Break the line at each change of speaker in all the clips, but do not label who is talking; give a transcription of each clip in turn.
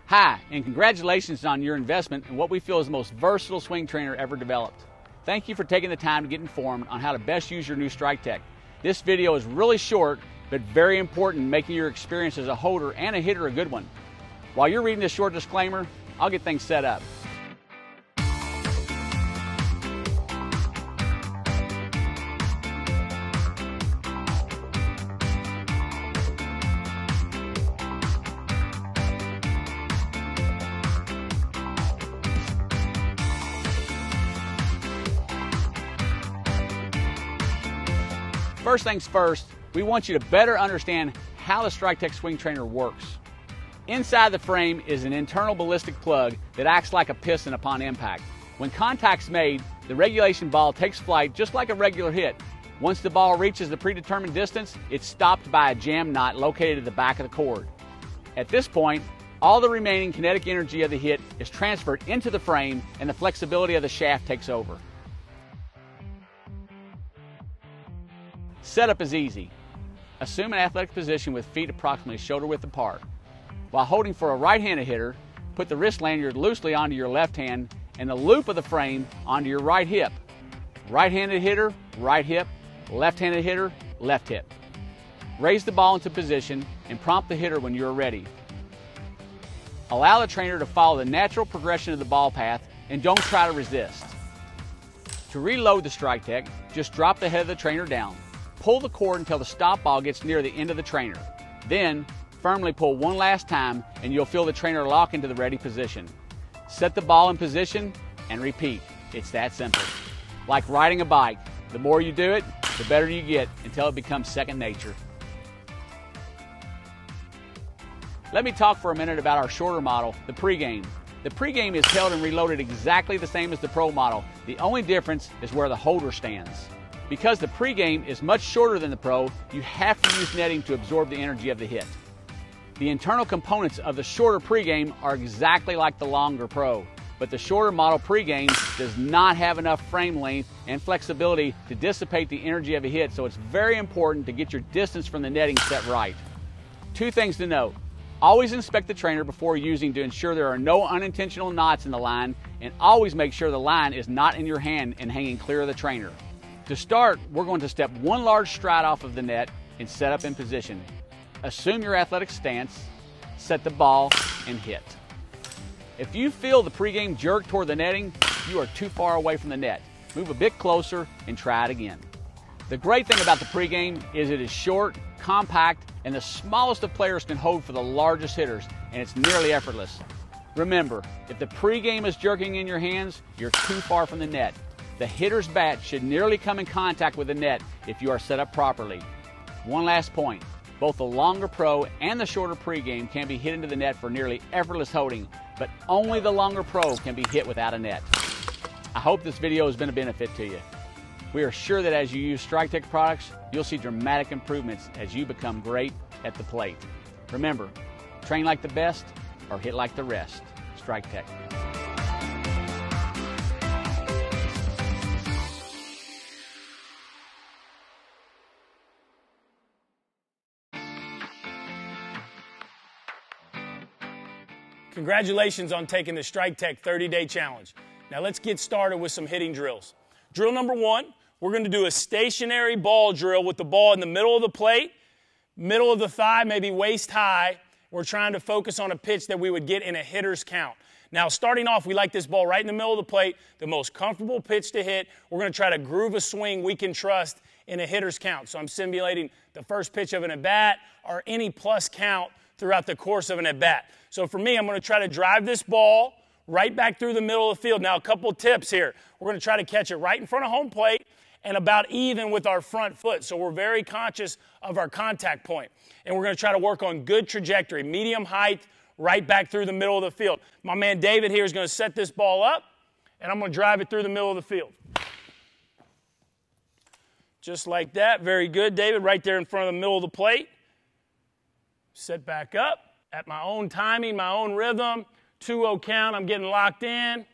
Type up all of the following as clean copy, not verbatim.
Hi, and congratulations on your investment in what we feel is the most versatile swing trainer ever developed. Thank you for taking the time to get informed on how to best use your new StrikeTEC. This video is really short, but very important in making your experience as a holder and a hitter a good one. While you're reading this short disclaimer, I'll get things set up. First things first, we want you to better understand how the StrikeTEC swing trainer works. Inside the frame is an internal ballistic plug that acts like a piston upon impact. When contact's made, the regulation ball takes flight just like a regular hit. Once the ball reaches the predetermined distance, it's stopped by a jam knot located at the back of the cord. At this point, all the remaining kinetic energy of the hit is transferred into the frame and the flexibility of the shaft takes over. Setup is easy. Assume an athletic position with feet approximately shoulder width apart. While holding for a right-handed hitter, put the wrist lanyard loosely onto your left hand and the loop of the frame onto your right hip. Right-handed hitter, right hip. Left-handed hitter, left hip. Raise the ball into position and prompt the hitter when you're ready. Allow the trainer to follow the natural progression of the ball path and don't try to resist. To reload the StrikeTEC, just drop the head of the trainer down. Pull the cord until the stop ball gets near the end of the trainer. Then, firmly pull one last time and you'll feel the trainer lock into the ready position. Set the ball in position and repeat. It's that simple. Like riding a bike, the more you do it, the better you get until it becomes second nature. Let me talk for a minute about our shorter model, the Pregame. The Pregame is held and reloaded exactly the same as the Pro model. The only difference is where the holder stands. Because the Pregame is much shorter than the Pro, you have to use netting to absorb the energy of the hit. The internal components of the shorter Pregame are exactly like the longer Pro, but the shorter model Pregame does not have enough frame length and flexibility to dissipate the energy of a hit, so it's very important to get your distance from the netting set right. Two things to note. Always inspect the trainer before using to ensure there are no unintentional knots in the line, and always make sure the line is not in your hand and hanging clear of the trainer. To start, we're going to step one large stride off of the net and set up in position. Assume your athletic stance, set the ball, and hit. If you feel the Pregame jerk toward the netting, you are too far away from the net. Move a bit closer and try it again. The great thing about the Pregame is it is short, compact, and the smallest of players can hold for the largest hitters, and it's nearly effortless. Remember, if the Pregame is jerking in your hands, you're too far from the net. The hitter's bat should nearly come in contact with the net if you are set up properly. One last point, both the longer Pro and the shorter Pregame can be hit into the net for nearly effortless holding, but only the longer Pro can be hit without a net. I hope this video has been a benefit to you. We are sure that as you use StrikeTEC products, you'll see dramatic improvements as you become great at the plate. Remember, train like the best or hit like the rest. StrikeTEC.
Congratulations on taking the StrikeTEC 30-day challenge. Now let's get started with some hitting drills. Drill number one, we're going to do a stationary ball drill with the ball in the middle of the plate, middle of the thigh, maybe waist high. We're trying to focus on a pitch that we would get in a hitter's count. Now starting off, we like this ball right in the middle of the plate, the most comfortable pitch to hit. We're going to try to groove a swing we can trust in a hitter's count. So I'm simulating the first pitch of an at-bat or any plus count throughout the course of an at-bat. So for me, I'm going to try to drive this ball right back through the middle of the field. Now, a couple of tips here. We're going to try to catch it right in front of home plate and about even with our front foot. So we're very conscious of our contact point. And we're going to try to work on good trajectory, medium height, right back through the middle of the field. My man David here is going to set this ball up, and I'm going to drive it through the middle of the field. Just like that. Very good, David, right there in front of the middle of the plate. Set back up. At my own timing, my own rhythm, 2-0 count, I'm getting locked in.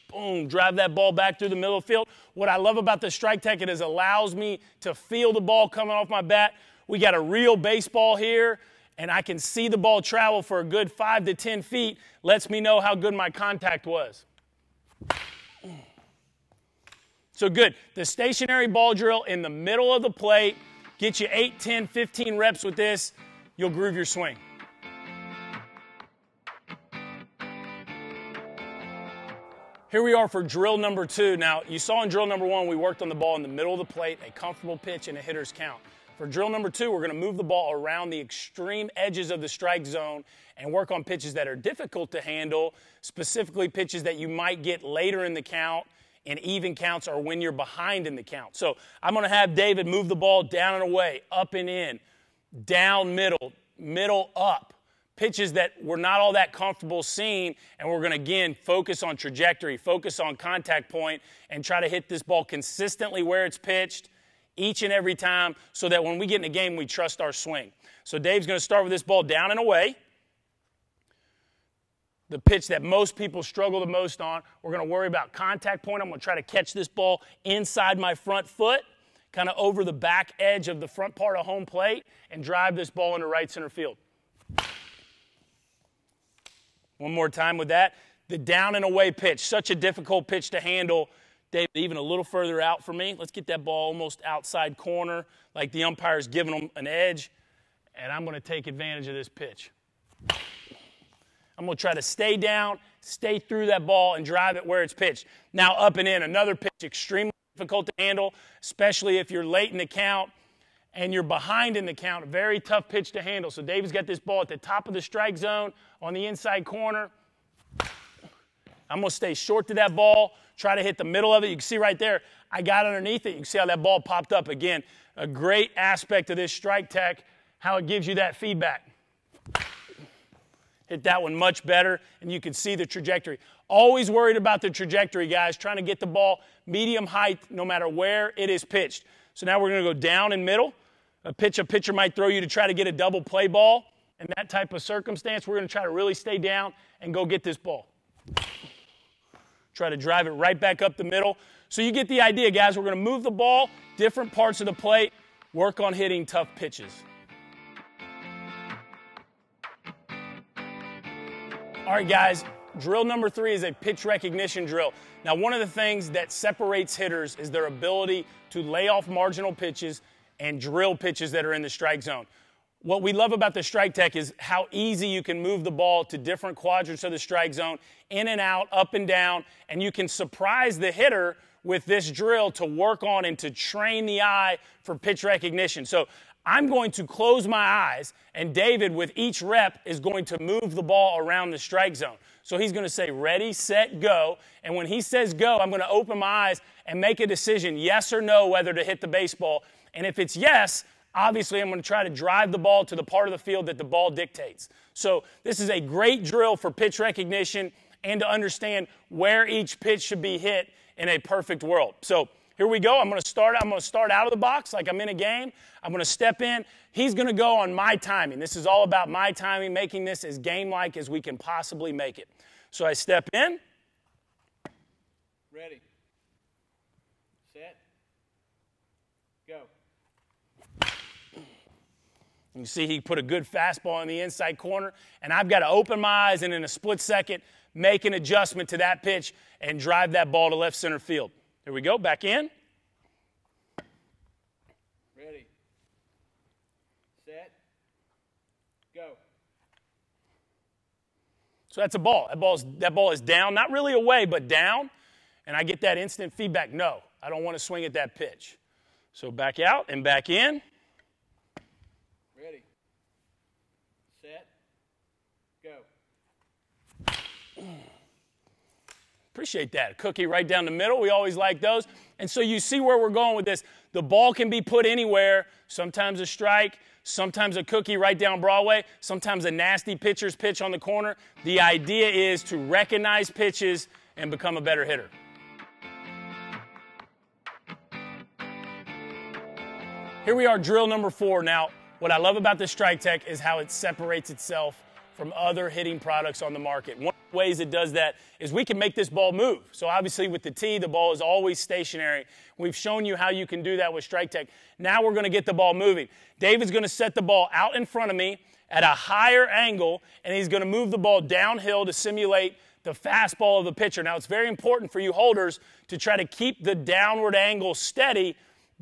Boom, drive that ball back through the middle of the field. What I love about the StrikeTEC, it allows me to feel the ball coming off my bat. We got a real baseball here, and I can see the ball travel for a good 5 to 10 feet, lets me know how good my contact was. So good. The stationary ball drill in the middle of the plate, get you 8, 10, 15 reps with this. You'll groove your swing. Here we are for drill number 2. Now, you saw in drill number 1, we worked on the ball in the middle of the plate, a comfortable pitch, and a hitter's count. For drill number 2, we're going to move the ball around the extreme edges of the strike zone and work on pitches that are difficult to handle, specifically pitches that you might get later in the count, in even counts, or when you're behind in the count. So I'm going to have David move the ball down and away, up and in, down middle, middle up. Pitches that we're not all that comfortable seeing, and we're going to, again, focus on trajectory, focus on contact point, and try to hit this ball consistently where it's pitched each and every time so that when we get in a game, we trust our swing. So Dave's going to start with this ball down and away. The pitch that most people struggle the most on. We're going to worry about contact point. I'm going to try to catch this ball inside my front foot, kind of over the back edge of the front part of home plate, and drive this ball into right center field. One more time with that. The down and away pitch, such a difficult pitch to handle. David, even a little further out for me. Let's get that ball almost outside corner, like the umpire's giving them an edge, and I'm going to take advantage of this pitch. I'm going to try to stay down, stay through that ball, and drive it where it's pitched. Now up and in, another pitch, extremely difficult to handle, especially if you're late in the count and you're behind in the count. A very tough pitch to handle. So David's got this ball at the top of the strike zone on the inside corner. I'm going to stay short to that ball, try to hit the middle of it. You can see right there, I got underneath it. You can see how that ball popped up. Again, a great aspect of this StrikeTEC, how it gives you that feedback. Hit that one much better, and you can see the trajectory. Always worried about the trajectory, guys, trying to get the ball medium height no matter where it is pitched. So now we're going to go down and middle. A pitcher might throw you to try to get a double play ball. In that type of circumstance, we're going to try to really stay down and go get this ball. Try to drive it right back up the middle. So you get the idea, guys. We're going to move the ball, different parts of the plate, work on hitting tough pitches. All right, guys, drill number 3 is a pitch recognition drill. Now, one of the things that separates hitters is their ability to lay off marginal pitches and drill pitches that are in the strike zone. What we love about the StrikeTEC is how easy you can move the ball to different quadrants of the strike zone, in and out, up and down, and you can surprise the hitter with this drill to work on and to train the eye for pitch recognition. So I'm going to close my eyes, and David, with each rep, is going to move the ball around the strike zone. So he's going to say, ready, set, go. And when he says go, I'm going to open my eyes and make a decision, yes or no, whether to hit the baseball. And if it's yes, obviously I'm going to try to drive the ball to the part of the field that the ball dictates. So this is a great drill for pitch recognition and to understand where each pitch should be hit in a perfect world. So here we go. I'm going to start out of the box like I'm in a game. I'm going to step in. He's going to go on my timing. This is all about my timing, making this as game-like as we can possibly make it. So I step in.
Ready. Set. Go.
You see he put a good fastball in the inside corner, and I've got to open my eyes and in a split second make an adjustment to that pitch and drive that ball to left center field. Here we go, back in.
Ready. Set. Go.
So that's a ball. That ball is down, not really away, but down, and I get that instant feedback, no, I don't want to swing at that pitch. So back out and back in.
Ready. Set. Go.
Appreciate that. Cookie right down the middle. We always like those. And so you see where we're going with this. The ball can be put anywhere. Sometimes a strike, sometimes a cookie right down Broadway, sometimes a nasty pitcher's pitch on the corner. The idea is to recognize pitches and become a better hitter. Here we are, drill number 4. Now, what I love about the StrikeTEC is how it separates itself from other hitting products on the market. ways it does that is we can make this ball move. So obviously with the tee, the ball is always stationary. We've shown you how you can do that with StrikeTEC. Now we're going to get the ball moving. David's going to set the ball out in front of me at a higher angle, and he's going to move the ball downhill to simulate the fastball of the pitcher. Now, it's very important for you holders to try to keep the downward angle steady.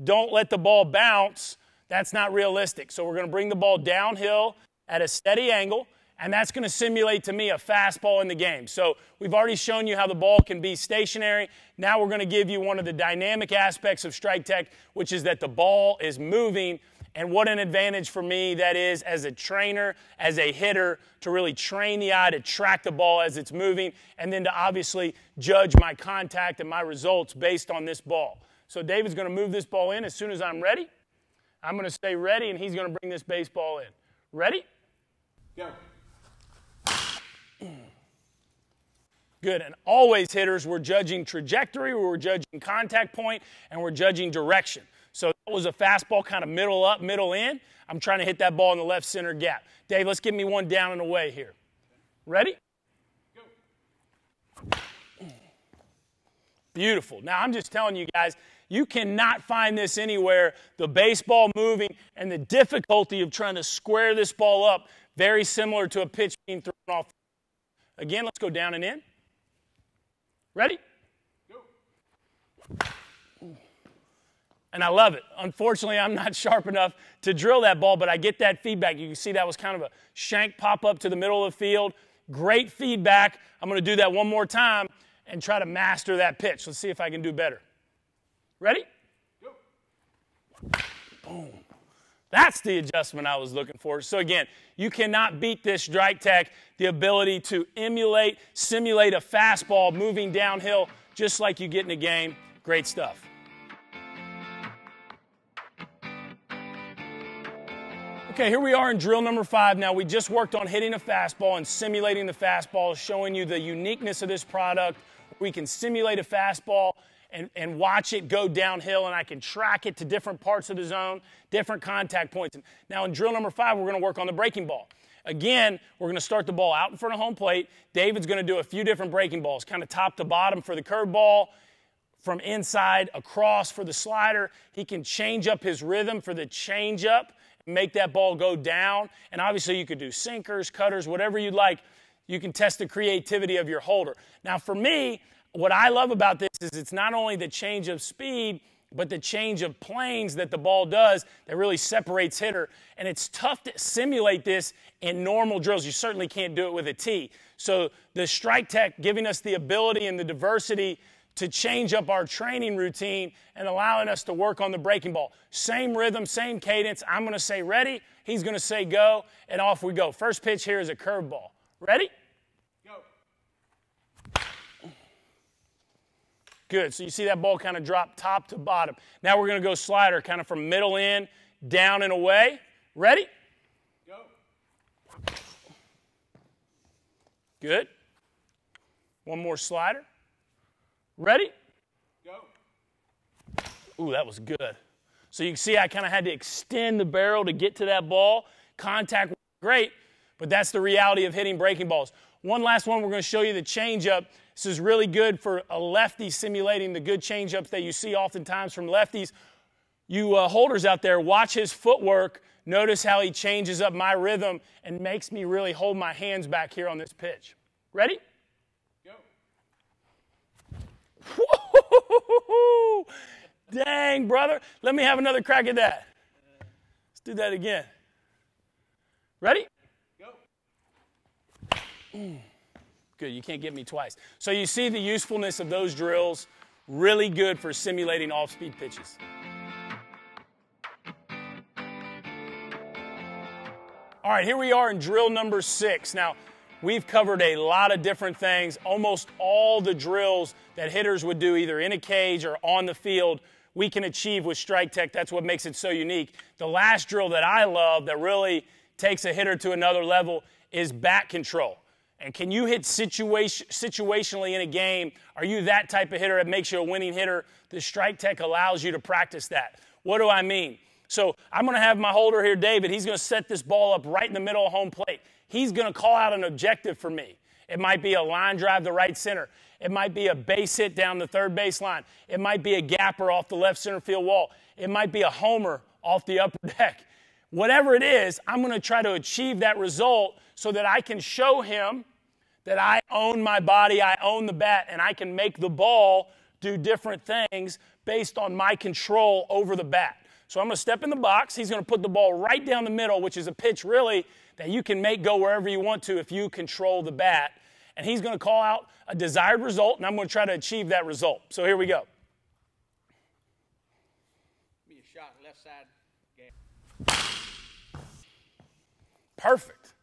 Don't let the ball bounce. That's not realistic. So we're going to bring the ball downhill at a steady angle, and that's going to simulate to me a fastball in the game. So we've already shown you how the ball can be stationary. Now we're going to give you one of the dynamic aspects of StrikeTEC, which is that the ball is moving. And what an advantage for me that is as a trainer, as a hitter, to really train the eye to track the ball as it's moving, and then to obviously judge my contact and my results based on this ball. So David's going to move this ball in as soon as I'm ready. I'm going to stay ready, and he's going to bring this baseball in. Ready?
Go.
Good. And always, hitters, we're judging trajectory, we're judging contact point, and we're judging direction. So that was a fastball kind of middle up, middle in. I'm trying to hit that ball in the left center gap. Dave, let's give me one down and away here. Ready? Go. Beautiful. Now, I'm just telling you guys, you cannot find this anywhere. The baseball moving and the difficulty of trying to square this ball up, very similar to a pitch being thrown off. Again, let's go down and in. Ready? Go. And I love it. Unfortunately, I'm not sharp enough to drill that ball, but I get that feedback. You can see that was kind of a shank pop up to the middle of the field. Great feedback. I'm going to do that one more time and try to master that pitch. Let's see if I can do better. Ready? Go. Boom. That's the adjustment I was looking for. So again, you cannot beat this StrikeTEC, the ability to emulate, simulate a fastball moving downhill just like you get in a game. Great stuff. Okay, here we are in drill number 5. Now, we just worked on hitting a fastball and simulating the fastball, showing you the uniqueness of this product. We can simulate a fastball and watch it go downhill, and I can track it to different parts of the zone, different contact points. Now, in drill number 5, we're going to work on the breaking ball. Again, we're going to start the ball out in front of home plate. David's going to do a few different breaking balls, kind of top to bottom for the curveball, from inside across for the slider. He can change up his rhythm for the changeup, make that ball go down. And obviously you could do sinkers, cutters, whatever you'd like. You can test the creativity of your holder. Now for me, what I love about this is it's not only the change of speed, but the change of planes that the ball does that really separates hitter. And it's tough to simulate this in normal drills. You certainly can't do it with a tee. So the StrikeTEC giving us the ability and the diversity to change up our training routine and allowing us to work on the breaking ball. Same rhythm, same cadence. I'm going to say ready. He's going to say go, and off we go. First pitch here is a curveball. Ready? Go. Good. So you see that ball kind of drop top to bottom. Now we're going to go slider, kind of from middle in, down and away. Ready? Go. Good. One more slider. Ready? Go. Ooh, that was good. So you can see I kind of had to extend the barrel to get to that ball. Contact was great, but that's the reality of hitting breaking balls. One last one, we're going to show you the changeup. This is really good for a lefty, simulating the good changeups that you see oftentimes from lefties. You holders out there, watch his footwork. Notice how he changes up my rhythm and makes me really hold my hands back here on this pitch. Ready? Whoa! Dang, brother. Let me have another crack at that. Let's do that again. Ready? Go. Good. You can't get me twice. So you see the usefulness of those drills. Really good for simulating off-speed pitches. All right, here we are in drill number 6. Now, we've covered a lot of different things. Almost all the drills that hitters would do either in a cage or on the field, we can achieve with StrikeTEC. That's what makes it so unique. The last drill that I love that really takes a hitter to another level is bat control. And can you hit situationally in a game? Are you that type of hitter that makes you a winning hitter? The StrikeTEC allows you to practice that. What do I mean? So I'm going to have my holder here, David. He's going to set this ball up right in the middle of home plate. He's going to call out an objective for me. It might be a line drive to right center. It might be a base hit down the third base line. It might be a gapper off the left center field wall. It might be a homer off the upper deck. Whatever it is, I'm going to try to achieve that result so that I can show him that I own my body, I own the bat, and I can make the ball do different things based on my control over the bat. So I'm going to step in the box. He's going to put the ball right down the middle, which is a pitch really that you can make go wherever you want to if you control the bat. And he's going to call out a desired result, and I'm going to try to achieve that result. So here we go.
Give me a shot, left side.
Perfect.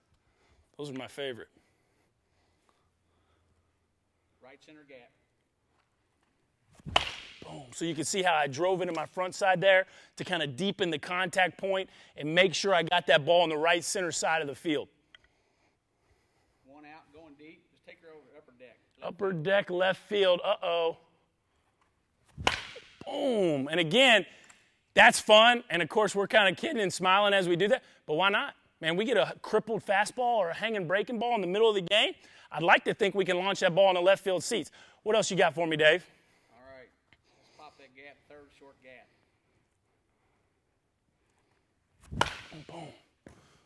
Those are my favorite.
Right center gap.
Boom. So you can see how I drove into my front side there to kind of deepen the contact point and make sure I got that ball on the right center side of the field.
One out, going deep. Just take her over upper deck.
Upper deck, left field. Uh-oh. Boom. And again, that's fun. And, of course, we're kind of kidding and smiling as we do that. But why not? Man, we get a crippled fastball or a hanging breaking ball in the middle of the game. I'd like to think we can launch that ball in the left field seats. What else you got for me, Dave?
Gap, third short gap.
Boom.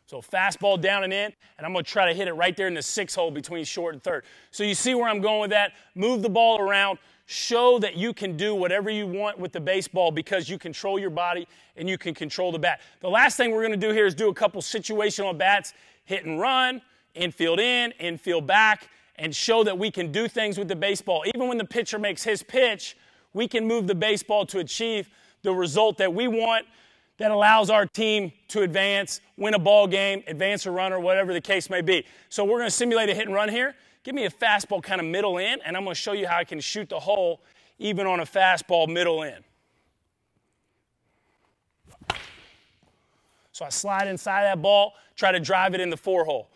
So fastball down and in, and I'm going to try to hit it right there in the 6 hole between short and third. So you see where I'm going with that. Move the ball around. Show that you can do whatever you want with the baseball because you control your body and you can control the bat. The last thing we're going to do here is do a couple situational bats, hit and run, infield in, infield back, and show that we can do things with the baseball. Even when the pitcher makes his pitch, we can move the baseball to achieve the result that we want that allows our team to advance, win a ball game, advance a runner, whatever the case may be. So we're going to simulate a hit and run here. Give me a fastball kind of middle in, and I'm going to show you how I can shoot the hole even on a fastball middle in. So I slide inside that ball, try to drive it in the 4 hole.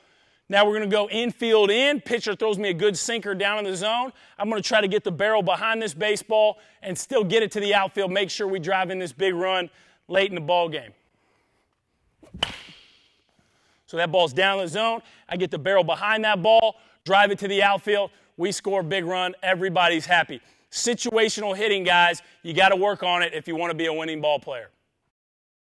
Now we're going to go infield in. Pitcher throws me a good sinker down in the zone. I'm going to try to get the barrel behind this baseball and still get it to the outfield. Make sure we drive in this big run late in the ball game. So that ball's down in the zone. I get the barrel behind that ball, drive it to the outfield. We score a big run. Everybody's happy. Situational hitting, guys. You got to work on it if you want to be a winning ball player.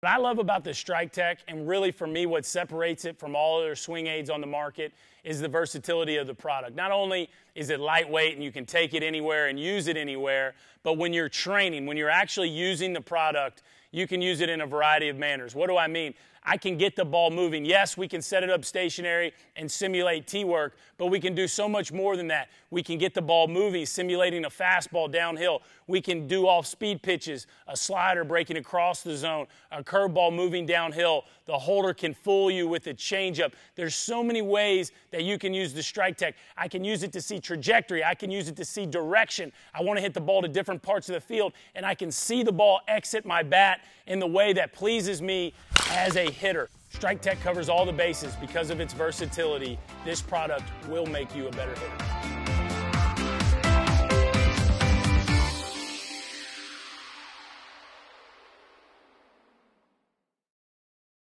What I love about the StrikeTEC, and really for me what separates it from all other swing aids on the market, is the versatility of the product. Not only is it lightweight and you can take it anywhere and use it anywhere, but when you're training, when you're actually using the product, you can use it in a variety of manners. What do I mean? I can get the ball moving. Yes, we can set it up stationary and simulate T-work, but we can do so much more than that. We can get the ball moving, simulating a fastball downhill. We can do off-speed pitches, a slider breaking across the zone, a curveball moving downhill. The holder can fool you with a changeup. There's so many ways that you can use the StrikeTEC. I can use it to see trajectory. I can use it to see direction. I want to hit the ball to different parts of the field, and I can see the ball exit my bat in the way that pleases me as a hitter. StrikeTEC covers all the bases. Because of its versatility, this product will make you a better hitter.